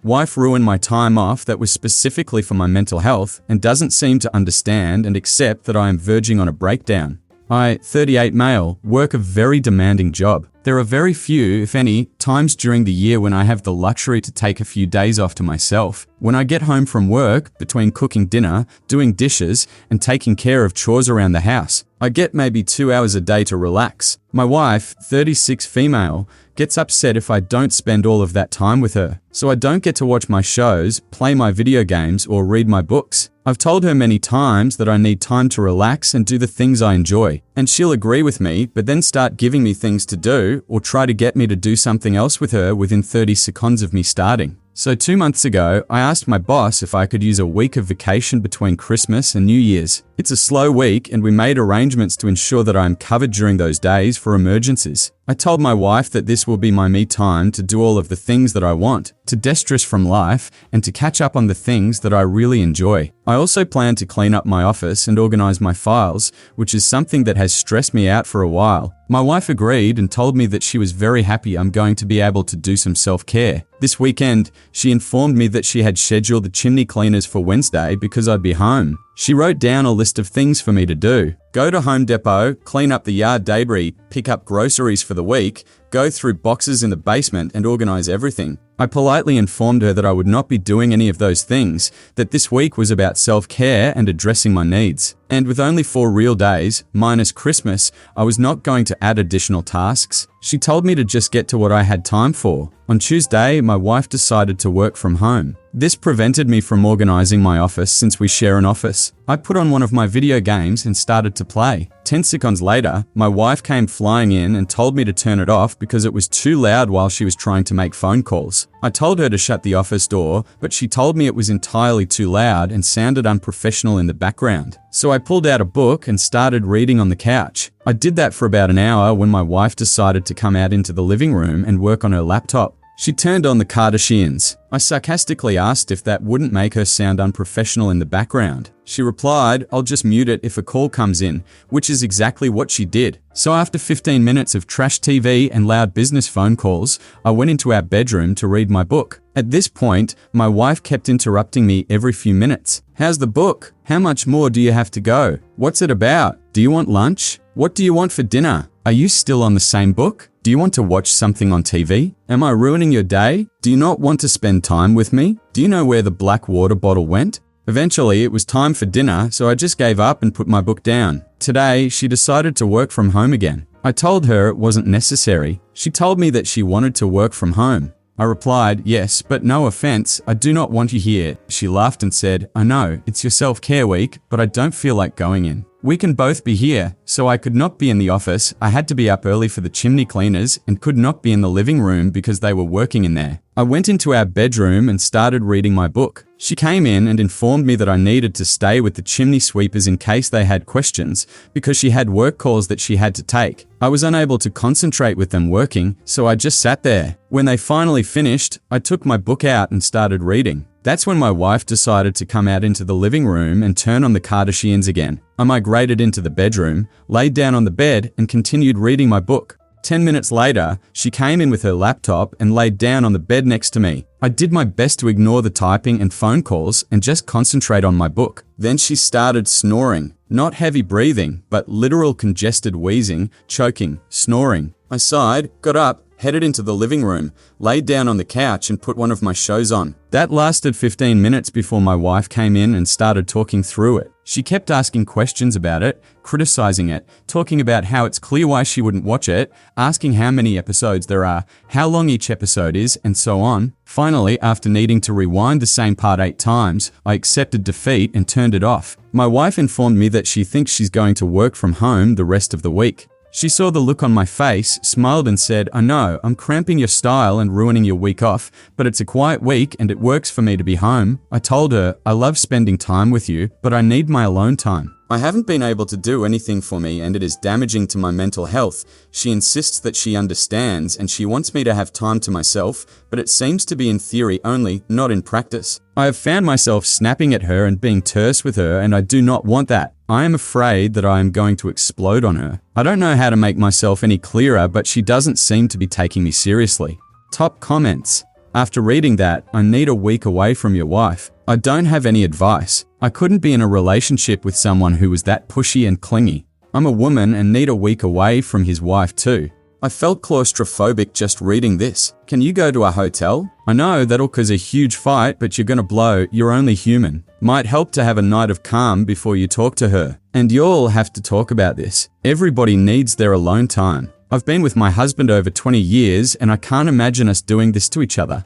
Wife ruined my time off that was specifically for my mental health and doesn't seem to understand and accept that I am verging on a breakdown. I, 38 male, work a very demanding job. There are very few, if any, times during the year when I have the luxury to take a few days off to myself. When I get home from work, between cooking dinner, doing dishes, and taking care of chores around the house, I get maybe 2 hours a day to relax. My wife, 36 female, gets upset if I don't spend all of that time with her, so I don't get to watch my shows, play my video games, or read my books. I've told her many times that I need time to relax and do the things I enjoy, and she'll agree with me, but then start giving me things to do or try to get me to do something else with her within 30 seconds of me starting. So 2 months ago, I asked my boss if I could use a week of vacation between Christmas and New Year's. It's a slow week and we made arrangements to ensure that I am covered during those days for emergencies. I told my wife that this will be my me time to do all of the things that I want, to de-stress from life, and to catch up on the things that I really enjoy. I also plan to clean up my office and organize my files, which is something that has stressed me out for a while. My wife agreed and told me that she was very happy I'm going to be able to do some self-care. This weekend, she informed me that she had scheduled the chimney cleaners for Wednesday because I'd be home. She wrote down a list of things for me to do. Go to Home Depot, clean up the yard debris, pick up groceries for the week, go through boxes in the basement and organize everything. I politely informed her that I would not be doing any of those things, that this week was about self-care and addressing my needs. And with only 4 real days, minus Christmas, I was not going to add additional tasks. She told me to just get to what I had time for. On Tuesday, my wife decided to work from home. This prevented me from organizing my office since we share an office. I put on one of my video games and started to play. 10 seconds later, my wife came flying in and told me to turn it off because it was too loud while she was trying to make phone calls. I told her to shut the office door, but she told me it was entirely too loud and sounded unprofessional in the background. So I pulled out a book and started reading on the couch. I did that for about an hour when my wife decided to come out into the living room and work on her laptop. She turned on the Kardashians. I sarcastically asked if that wouldn't make her sound unprofessional in the background. She replied, "I'll just mute it if a call comes in," which is exactly what she did. So after 15 minutes of trash TV and loud business phone calls, I went into our bedroom to read my book. At this point, my wife kept interrupting me every few minutes. "How's the book? How much more do you have to go? What's it about? Do you want lunch? What do you want for dinner? Are you still on the same book? Do you want to watch something on TV? Am I ruining your day? Do you not want to spend time with me? Do you know where the black water bottle went?" Eventually, it was time for dinner, so I just gave up and put my book down. Today, she decided to work from home again. I told her it wasn't necessary. She told me that she wanted to work from home. I replied, "Yes, but no offense, I do not want you here." She laughed and said, "I know, it's your self-care week, but I don't feel like going in. We can both be here." So I could not be in the office. I had to be up early for the chimney cleaners and could not be in the living room because they were working in there. I went into our bedroom and started reading my book. She came in and informed me that I needed to stay with the chimney sweepers in case they had questions because she had work calls that she had to take. I was unable to concentrate with them working, so I just sat there. When they finally finished, I took my book out and started reading. That's when my wife decided to come out into the living room and turn on the Kardashians again. I migrated into the bedroom, laid down on the bed, and continued reading my book. 10 minutes later, she came in with her laptop and laid down on the bed next to me. I did my best to ignore the typing and phone calls and just concentrate on my book. Then she started snoring. Not heavy breathing, but literal congested wheezing, choking, snoring. I sighed, got up, headed into the living room, laid down on the couch and put one of my shows on. That lasted 15 minutes before my wife came in and started talking through it. She kept asking questions about it, criticizing it, talking about how it's clear why she wouldn't watch it, asking how many episodes there are, how long each episode is, and so on. Finally, after needing to rewind the same part 8 times, I accepted defeat and turned it off. My wife informed me that she thinks she's going to work from home the rest of the week. She saw the look on my face, smiled and said, "I know, I'm cramping your style and ruining your week off, but it's a quiet week and it works for me to be home." I told her, "I love spending time with you, but I need my alone time. I haven't been able to do anything for me and it is damaging to my mental health." She insists that she understands and she wants me to have time to myself, but it seems to be in theory only, not in practice. I have found myself snapping at her and being terse with her, and I do not want that. I am afraid that I am going to explode on her. I don't know how to make myself any clearer, but she doesn't seem to be taking me seriously. Top comments. After reading that, I need a week away from your wife. I don't have any advice. I couldn't be in a relationship with someone who was that pushy and clingy. I'm a woman and need a week away from his wife too. I felt claustrophobic just reading this. Can you go to a hotel? I know that'll cause a huge fight, but you're gonna blow. You're only human. Might help to have a night of calm before you talk to her. And you'll have to talk about this. Everybody needs their alone time. I've been with my husband over 20 years and I can't imagine us doing this to each other.